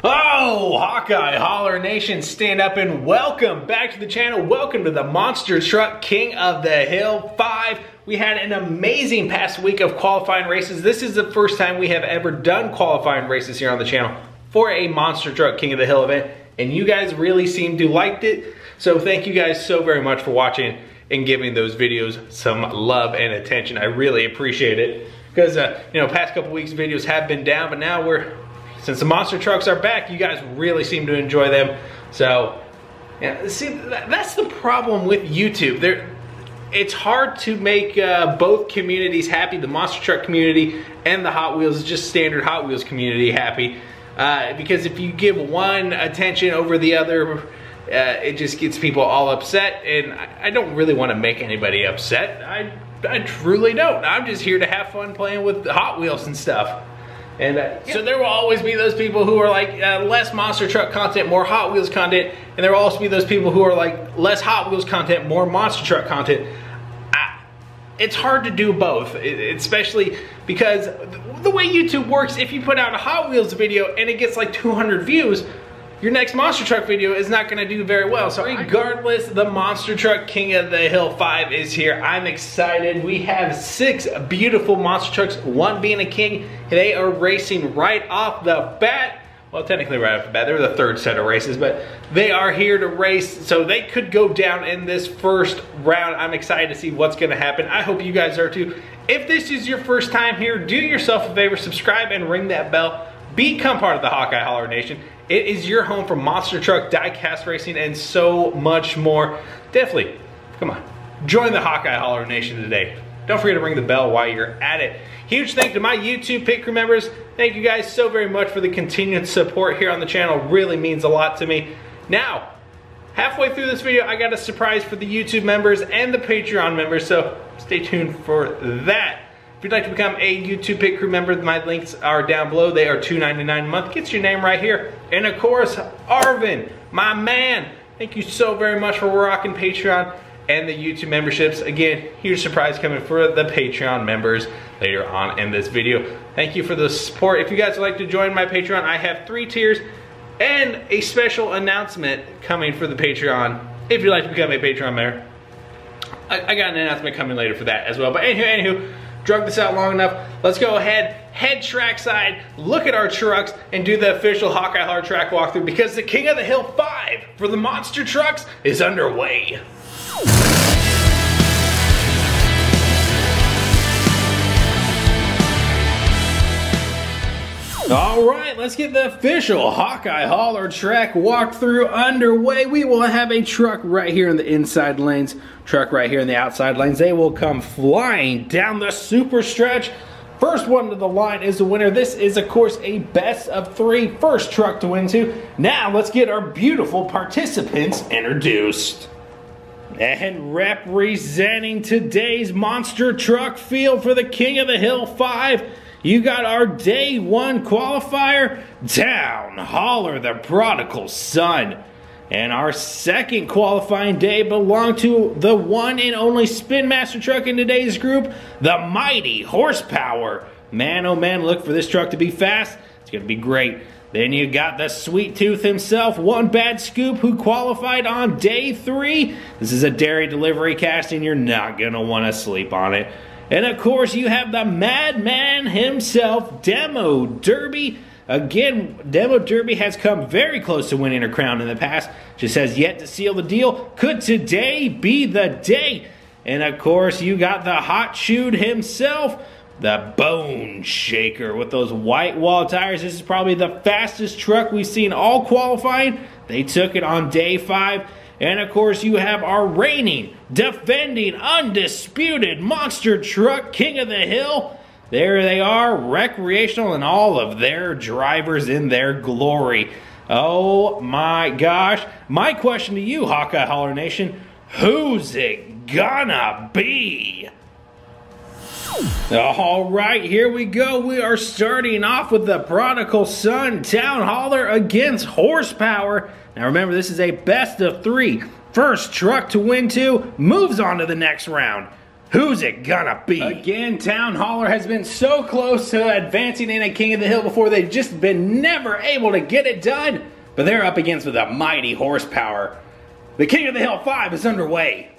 Oh, Hawkeye, Holler Nation, stand up and welcome back to the channel. Welcome to the Monster Truck King of the Hill 5. We had an amazing past week of qualifying races. This is the first time we have ever done qualifying races here on the channel for a Monster Truck King of the Hill event, and you guys really seem to like it. So thank you guys so very much for watching and giving those videos some love and attention. I really appreciate it because past couple weeks videos have been down, but now since the monster trucks are back, you guys really seem to enjoy them. So, yeah, see, that's the problem with YouTube. It's hard to make both communities happy, the monster truck community and the Hot Wheels, just standard Hot Wheels community happy. Because if you give one attention over the other, it just gets people all upset, and I don't really want to make anybody upset. I truly don't. I'm just here to have fun playing with Hot Wheels and stuff. And so there will always be those people who are like less monster truck content, more Hot Wheels content, and there will also be those people who are like less Hot Wheels content, more monster truck content. It's hard to do both, especially because the way YouTube works, if you put out a Hot Wheels video and it gets like 200 views, your next monster truck video is not going to do very well. So regardless, the Monster Truck King of the Hill 5 is here. I'm excited. We have 6 beautiful monster trucks, one being a king. They are racing right off the bat. Well, technically right off the bat. They're the third set of races, but they are here to race. So they could go down in this first round. I'm excited to see what's going to happen. I hope you guys are too. If this is your first time here, do yourself a favor, subscribe and ring that bell. Become part of the Hawkeye Holler Nation. It is your home for monster truck, die-cast racing, and so much more. Definitely, come on, join the Hawkeye Holler Nation today. Don't forget to ring the bell while you're at it. Huge thank to my YouTube pit crew members. Thank you guys so very much for the continued support here on the channel. Really means a lot to me. Now, halfway through this video, I got a surprise for the YouTube members and the Patreon members, so stay tuned for that. If you'd like to become a YouTube Pit Crew member, my links are down below. They are $2.99 a month. Gets your name right here. And of course, Arvin, my man, thank you so very much for rocking Patreon and the YouTube memberships. Again, huge surprise coming for the Patreon members later on in this video. Thank you for the support. If you guys would like to join my Patreon, I have 3 tiers and a special announcement coming for the Patreon. If you'd like to become a Patreon member, I got an announcement coming later for that as well. But anywho, drug this out long enough. Let's go ahead, head trackside, look at our trucks, and do the official Hawkeye Holler track walkthrough because the King of the Hill 5 for the monster trucks is underway. All right, let's get the official Hawkeye Holler track walkthrough underway. We will have a truck right here in the inside lanes, truck right here in the outside lanes. They will come flying down the super stretch. First one to the line is the winner. This is, of course, a best of 3 first truck to win to. Now, let's get our beautiful participants introduced. And representing today's monster truck field for the King of the Hill 5, you got our day 1 qualifier, Down Holler the Prodigal Son. And our second qualifying day belonged to the one and only Spin Master truck in today's group, the Mighty Horsepower. Man, oh man, look for this truck to be fast. It's going to be great. Then you got the Sweet Tooth himself, One Bad Scoop, who qualified on day 3. This is a dairy delivery casting. You're not going to want to sleep on it. And of course, you have the Madman himself, Demo Derby. Again, Demo Derby has come very close to winning a crown in the past. Just has yet to seal the deal. Could today be the day? And of course, you got the Hot Shoot himself, the Bone Shaker with those white wall tires. This is probably the fastest truck we've seen all qualifying. They took it on day 5. And of course, you have our reigning, defending, undisputed monster truck King of the Hill. There they are, Recreational and all of their drivers in their glory. Oh my gosh. My question to you, Hawkeye Holler Nation, who's it gonna be? All right, here we go. We are starting off with the Prodigal Son Down Holler against Horsepower. Now remember, this is a best of 3. First truck to win to moves on to the next round. Who's it gonna be? Again, Town Hauler has been so close to advancing in a King of the Hill before. They've just been never able to get it done. But they're up against with a mighty horsepower. The King of the Hill 5 is underway.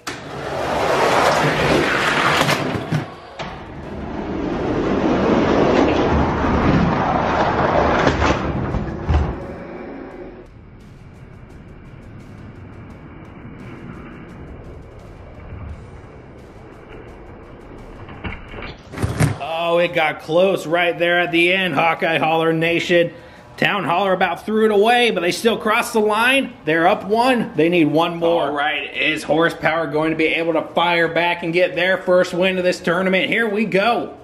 Oh, it got close right there at the end, Hawkeye Hauler Nation. Town Hauler about threw it away, but they still crossed the line. They're up one. They need one more. All right, is Horsepower going to be able to fire back and get their first win of this tournament? Here we go.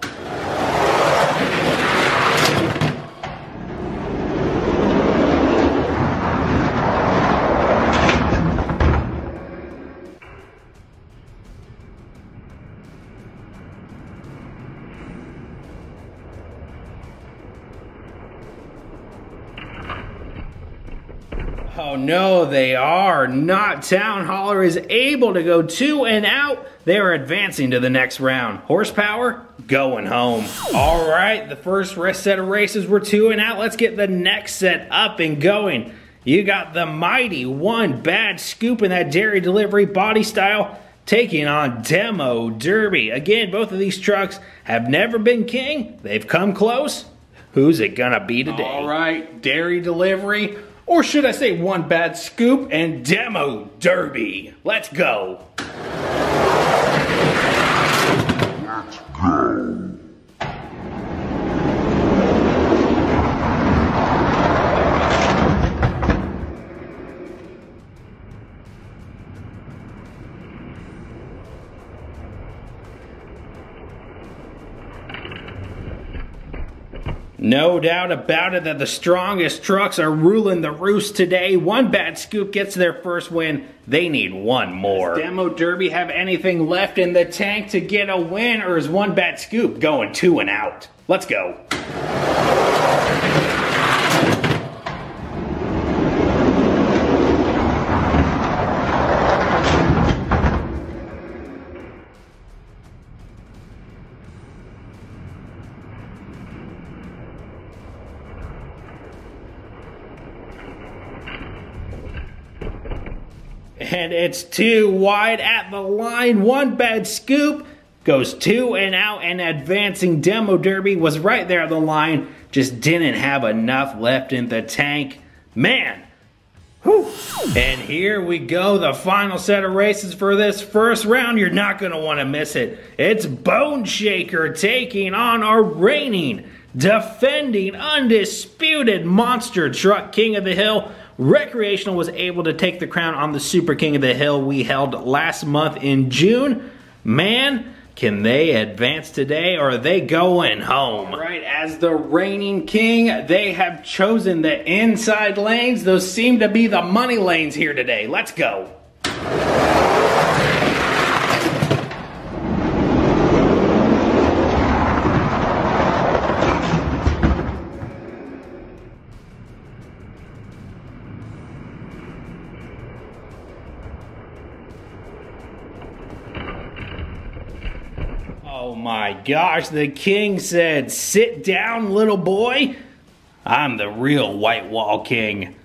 Oh no, they are not. Town Hauler is able to go 2 and out. They are advancing to the next round. Horsepower going home. All right, the first set of races were 2 and out. Let's get the next set up and going. You got the mighty One Bad Scoop in that dairy delivery body style taking on Demo Derby. Again, both of these trucks have never been king. They've come close. Who's it gonna be today? All right, dairy delivery. Or should I say One Bad Scoop and Demo Derby. Let's go. Let's go. No doubt about it that the strongest trucks are ruling the roost today. One Bad Scoop gets their first win. They need one more. Does Demo Derby have anything left in the tank to get a win, or is One Bad Scoop going 2 and out? Let's go. And it's 2 wide at the line. One Bad Scoop goes 2 and out, and advancing Demo Derby was right there at the line. Just didn't have enough left in the tank. Man. Whew. And here we go. The final set of races for this first round. You're not going to want to miss it. It's Bone Shaker taking on our reigning, defending, undisputed monster truck King of the Hill. Recreational was able to take the crown on the Super King of the Hill we held last month in June. Man, can they advance today, or are they going home? All right, as the reigning king, they have chosen the inside lanes. Those seem to be the money lanes here today. Let's go. Oh my gosh, the king said, "Sit down, little boy. I'm the real white wall king."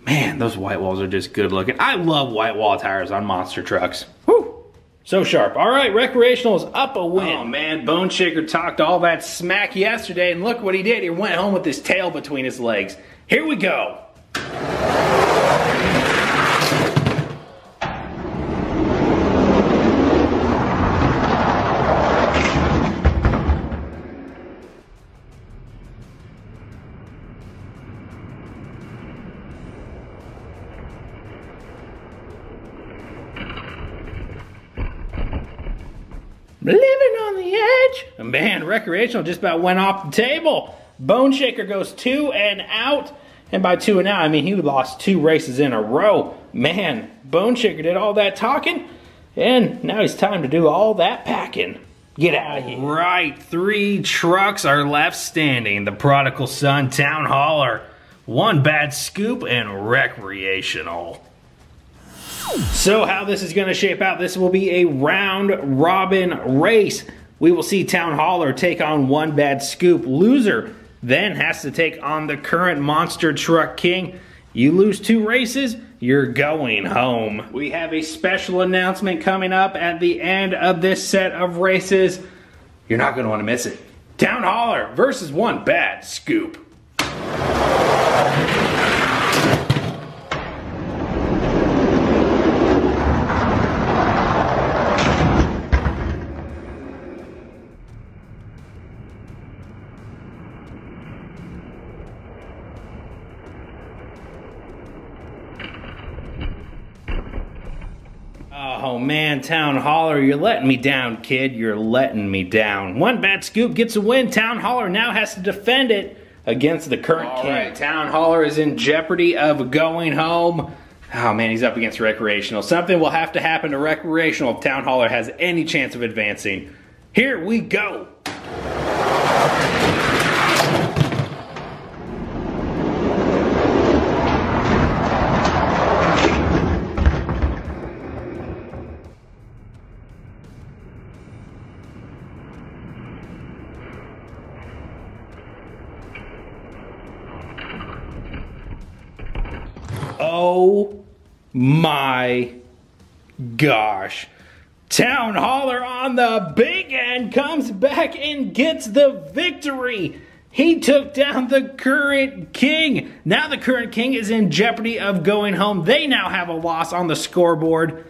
Man, those white walls are just good looking. I love white wall tires on monster trucks. Whew, so sharp. All right, Recreational is up a win. Oh man, Bone Shaker talked all that smack yesterday, and look what he did. He went home with his tail between his legs. Here we go. Living on the edge. Man, Recreational just about went off the table. Bone Shaker goes 2 and out. And by 2 and out, I mean he lost 2 races in a row. Man, Bone Shaker did all that talking. And now it's time to do all that packing. Get out of here. Right, 3 trucks are left standing. The Prodigal Son, Town Hauler, One Bad Scoop, and Recreational. So how this is going to shape out, this will be a round robin race. We will see Town Hauler take on One Bad Scoop. Loser then has to take on the current Monster Truck King. You lose 2 races, you're going home. We have a special announcement coming up at the end of this set of races. You're not going to want to miss it. Town Hauler versus One Bad Scoop. Oh man, Town Hauler, you're letting me down, kid. You're letting me down. One Bad Scoop gets a win. Town Hauler now has to defend it against the current king. All right, Town Hauler is in jeopardy of going home. Oh man, he's up against Recreational. Something will have to happen to Recreational if Town Hauler has any chance of advancing. Here we go. Oh my gosh. Town Hauler on the big end comes back and gets the victory. He took down the current king. Now the current king is in jeopardy of going home. They now have a loss on the scoreboard.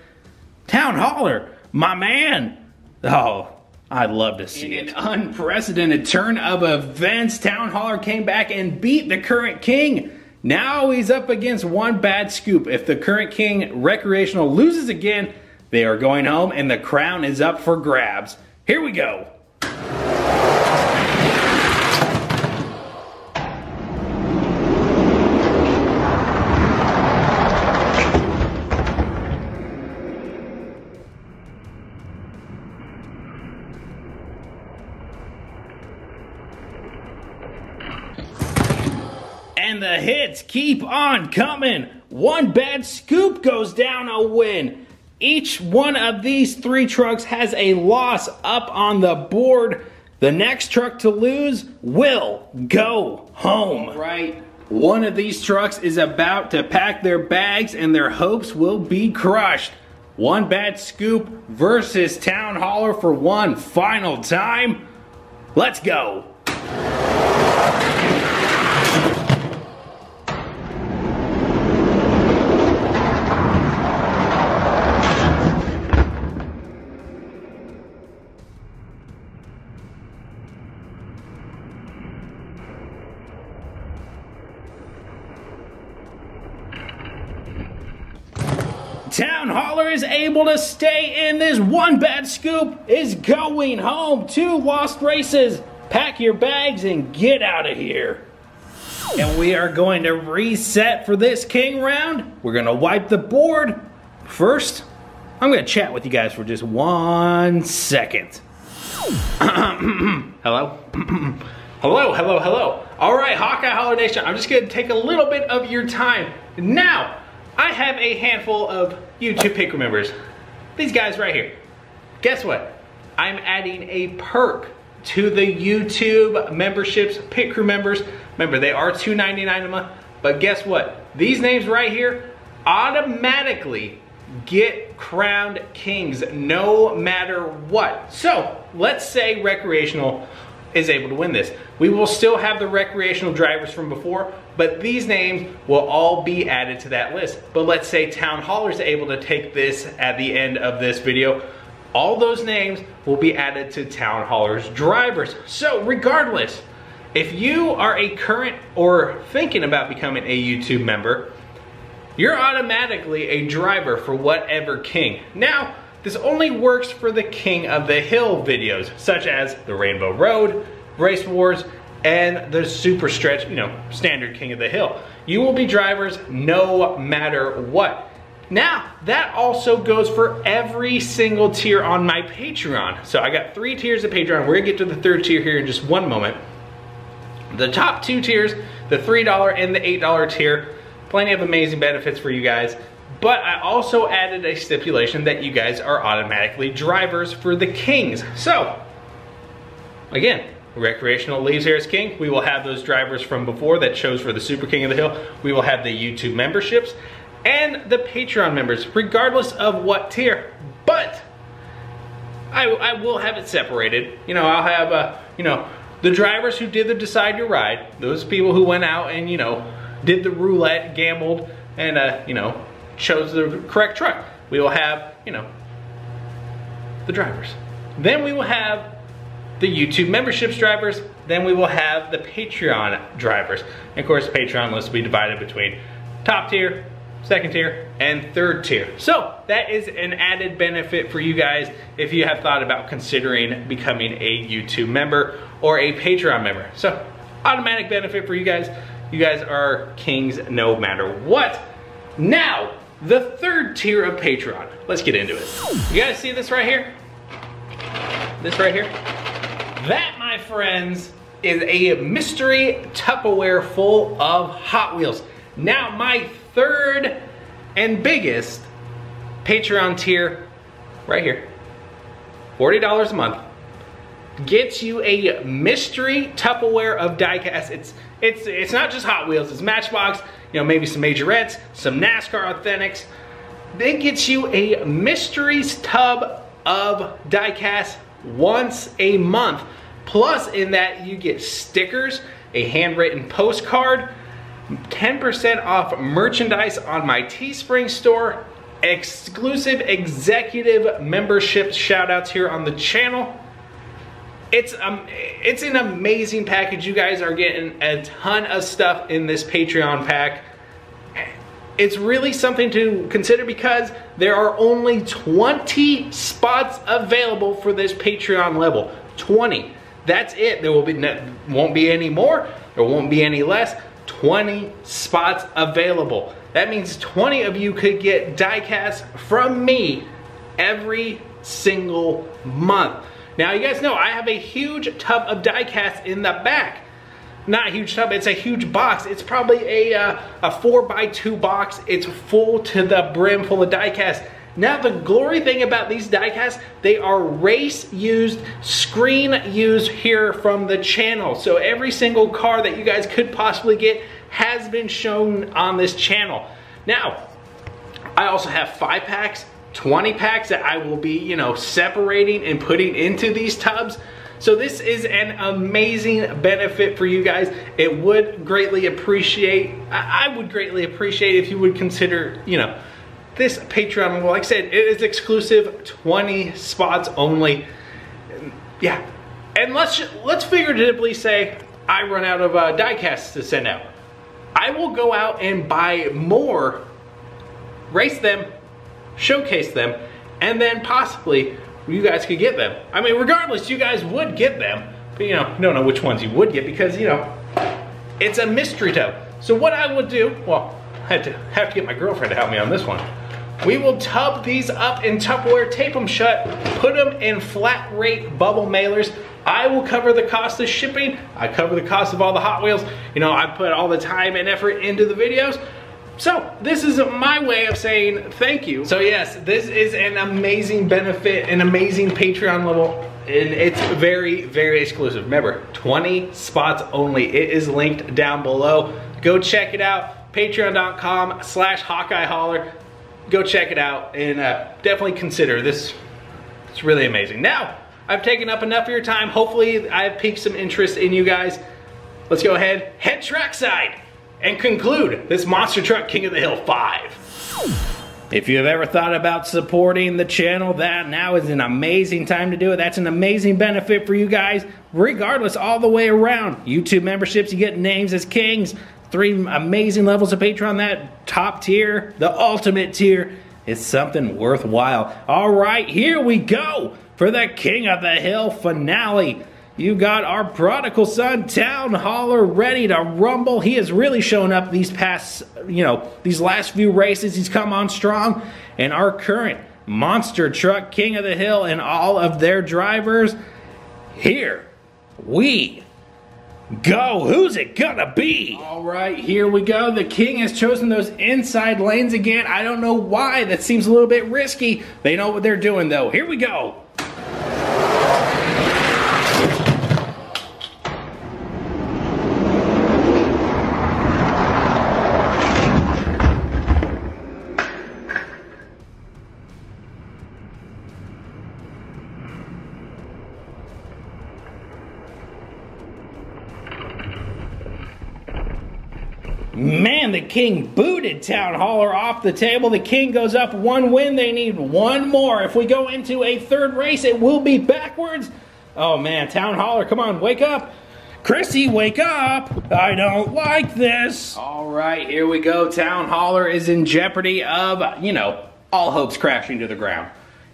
Town Hauler, my man. Oh, I'd love to see it. In an unprecedented turn of events, Town Hauler came back and beat the current king. Now he's up against One Bad Scoop. If the current king, Recreational, loses again, they are going home and the crown is up for grabs. Here we go. And the hits keep on coming. One Bad Scoop goes down a win. Each one of these 3 trucks has a loss up on the board. The next truck to lose will go home. All right. One of these trucks is about to pack their bags and their hopes will be crushed. One Bad Scoop versus Town Hauler for one final time. Let's go. Town Hauler is able to stay in this. One Bad Scoop is going home. 2 lost races. Pack your bags and get out of here. And we are going to reset for this king round. We're going to wipe the board. First, I'm going to chat with you guys for just 1 second. Hello? Hello. All right, Hawkeye Hauler Nation, I'm just going to take a little bit of your time. Now, I have a handful of YouTube pick members. These guys right here. Guess what? I'm adding a perk to the YouTube memberships, pit crew members. Remember, they are $2.99 a month, but guess what? These names right here automatically get crowned kings no matter what. So let's say Recreational is able to win this. We will still have the Recreational drivers from before, but these names will all be added to that list. But let's say Town Hauler is able to take this at the end of this video. All those names will be added to Town Hauler's drivers. So regardless, if you are a current or thinking about becoming a YouTube member, you're automatically a driver for whatever king. Now, this only works for the King of the Hill videos, such as the Rainbow Road, Race Wars, and the Super Stretch, standard King of the Hill. You will be drivers no matter what. Now, that also goes for every single tier on my Patreon. So I got 3 tiers of Patreon. We're gonna get to the 3rd tier here in just one moment. The top 2 tiers, the $3 and the $8 tier, plenty of amazing benefits for you guys. But I also added a stipulation that you guys are automatically drivers for the Kings. So, again, Recreational leaves here as King. We will have those drivers from before that chose for the Super King of the Hill. We will have the YouTube memberships and the Patreon members, regardless of what tier. But I will have it separated. You know, I'll have, you know, the drivers who did the Decide Your Ride, those people who went out and, you know, did the roulette, gambled, and, you know, chose the correct truck. We will have, you know, the drivers. Then we will have the YouTube memberships drivers. Then we will have the Patreon drivers. And of course, Patreon list will be divided between top tier, second tier, and third tier. So that is an added benefit for you guys if you have thought about considering becoming a YouTube member or a Patreon member. So automatic benefit for you guys. You guys are kings no matter what. Now, the third tier of Patreon. Let's get into it. You guys see this right here? This right here? That, my friends, is a mystery Tupperware full of Hot Wheels. Now, my third and biggest Patreon tier, right here, $40 a month, gets you a mystery Tupperware of diecast. It's not just Hot Wheels, it's Matchbox, you know, maybe some majorettes, some NASCAR authentics. It gets you a mysteries tub of diecast once a month. Plus, in that, you get stickers, a handwritten postcard, 10% off merchandise on my Teespring store, exclusive executive membership shoutouts here on the channel. It's an amazing package. You guys are getting a ton of stuff in this Patreon pack. It's really something to consider because there are only 20 spots available for this Patreon level. 20. That's it. There won't be any more. There won't be any less. 20 spots available. That means 20 of you could get diecast from me every single month. Now, you guys know I have a huge tub of diecast in the back. Not a huge tub, it's a huge box. It's probably a 4x2 box. It's full to the brim, full of diecast. Now, the glory thing about these diecasts, they are race used, screen used here from the channel. So every single car that you guys could possibly get has been shown on this channel. Now, I also have 5-packs, 20 packs that I will be, you know, separating and putting into these tubs. So this is an amazing benefit for you guys. It would greatly appreciate, I would greatly appreciate if you would consider, you know, this Patreon. Well, like I said, it is exclusive, 20 spots only. Yeah, and let's figuratively say I run out of diecasts to send out. I will go out and buy more, race them, showcase them, and then possibly you guys could get them. I mean, regardless, you guys would get them, but you know, don't know which ones you would get because, you know, it's a mystery tub. So what I would do, well, I have to get my girlfriend to help me on this one. We will tub these up in Tupperware, tape them shut, put them in flat rate bubble mailers. I will cover the cost of shipping. I cover the cost of all the Hot Wheels. You know, I put all the time and effort into the videos. So this is my way of saying thank you. So yes, this is an amazing benefit, an amazing Patreon level, and it's very, very exclusive. Remember, 20 spots only. It is linked down below. Go check it out, patreon.com/HawkeyeHauler. Go check it out and definitely consider this. It's really amazing. Now, I've taken up enough of your time. Hopefully, I've piqued some interest in you guys. Let's go ahead, head trackside, and conclude this Monster Truck King of the Hill 5. If you have ever thought about supporting the channel, that now is an amazing time to do it. That's an amazing benefit for you guys, regardless, all the way around. YouTube memberships, you get names as kings. 3 amazing levels of Patreon. That top tier, the ultimate tier, is something worthwhile. All right, here we go for the King of the Hill finale. You got our prodigal son, Town Hauler, ready to rumble. He has really shown up these past, you know, these last few races. He's come on strong. And our current Monster Truck King of the Hill and all of their drivers, here we Go, who's it gonna be? All right, here we go. The king has chosen those inside lanes again. I don't know why, that seems a little bit risky. They know what they're doing though. Here we go. Man, the king booted Town Hauler off the table. The king goes up 1 win. They need 1 more. If we go into a 3rd race, it will be backwards. Oh man, Town Hauler, come on, wake up. Chrissy, wake up. I don't like this. All right, here we go. Town Hauler is in jeopardy of, you know, all hopes crashing to the ground.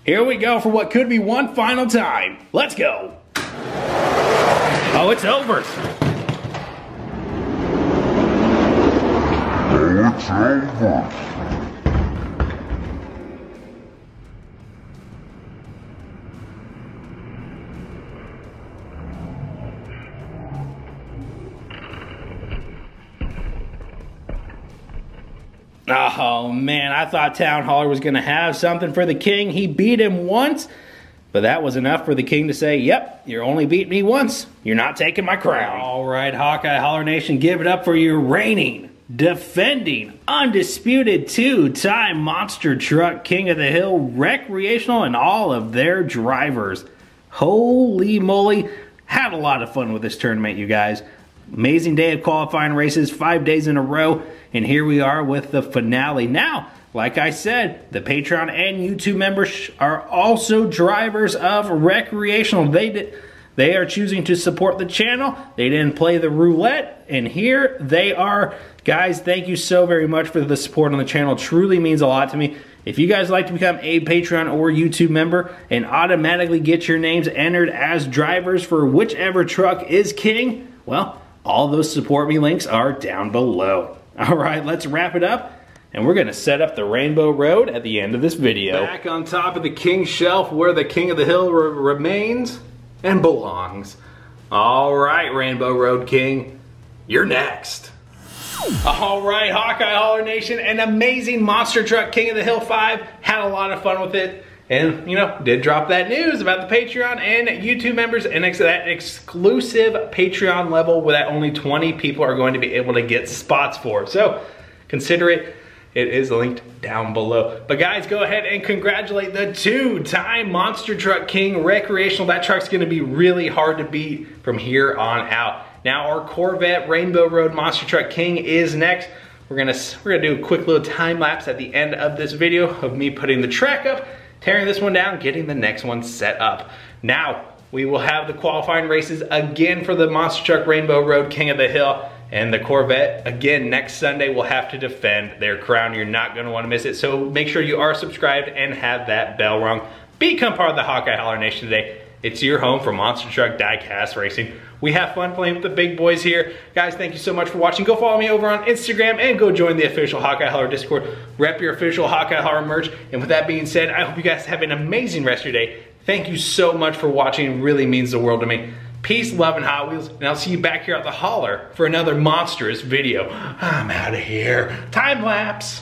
Here we go for what could be one final time. Let's go. Oh, it's over. It's over. Oh man, I thought Town Hauler was gonna have something for the king. He beat him once, but that was enough for the king to say, yep, you only beat me once. You're not taking my crown. All right, Hawkeye Hauler Nation, give it up for your reigning, defending, undisputed 2-time Monster Truck King of the Hill, Recreational, and all of their drivers. Holy moly, had a lot of fun with this tournament, you guys. Amazing day of qualifying races, 5 days in a row, and here we are with the finale. Now, like I said, the Patreon and YouTube members are also drivers of Recreational. They are choosing to support the channel. They didn't play the roulette, and here they are. Guys, thank you so very much for the support on the channel. It truly means a lot to me. If you guys like to become a Patreon or YouTube member and automatically get your names entered as drivers for whichever truck is king, well, all those support me links are down below. All right, let's wrap it up. And we're gonna set up the Rainbow Road at the end of this video. Back on top of the King's Shelf where the King of the Hill remains and belongs. All right, Rainbow Road King, you're next. All right, Hawkeye Hauler Nation, an amazing Monster Truck King of the Hill 5. Had a lot of fun with it. And, you know, did drop that news about the Patreon and YouTube members and that exclusive Patreon level where that only 20 people are going to be able to get spots for. So, consider it. It is linked down below. But guys, go ahead and congratulate the 2-time Monster Truck King Recreational. That truck's gonna be really hard to beat from here on out. Now our Corvette Rainbow Road Monster Truck King is next. We're gonna do a quick little time lapse at the end of this video of me putting the track up, tearing this one down, getting the next one set up. Now, we will have the qualifying races again for the Monster Truck Rainbow Road King of the Hill. And the Corvette, again, next Sunday will have to defend their crown. You're not gonna wanna miss it. So make sure you are subscribed and have that bell rung. Become part of the Hawkeye Hauler Nation today. It's your home for Monster Truck Diecast Racing. We have fun playing with the big boys here. Guys, thank you so much for watching. Go follow me over on Instagram and go join the official Hawkeye Hauler Discord. Rep your official Hawkeye Hauler merch. And with that being said, I hope you guys have an amazing rest of your day. Thank you so much for watching. It really means the world to me. Peace, love, and Hot Wheels, and I'll see you back here at the Hauler for another monstrous video. I'm out of here. Time lapse.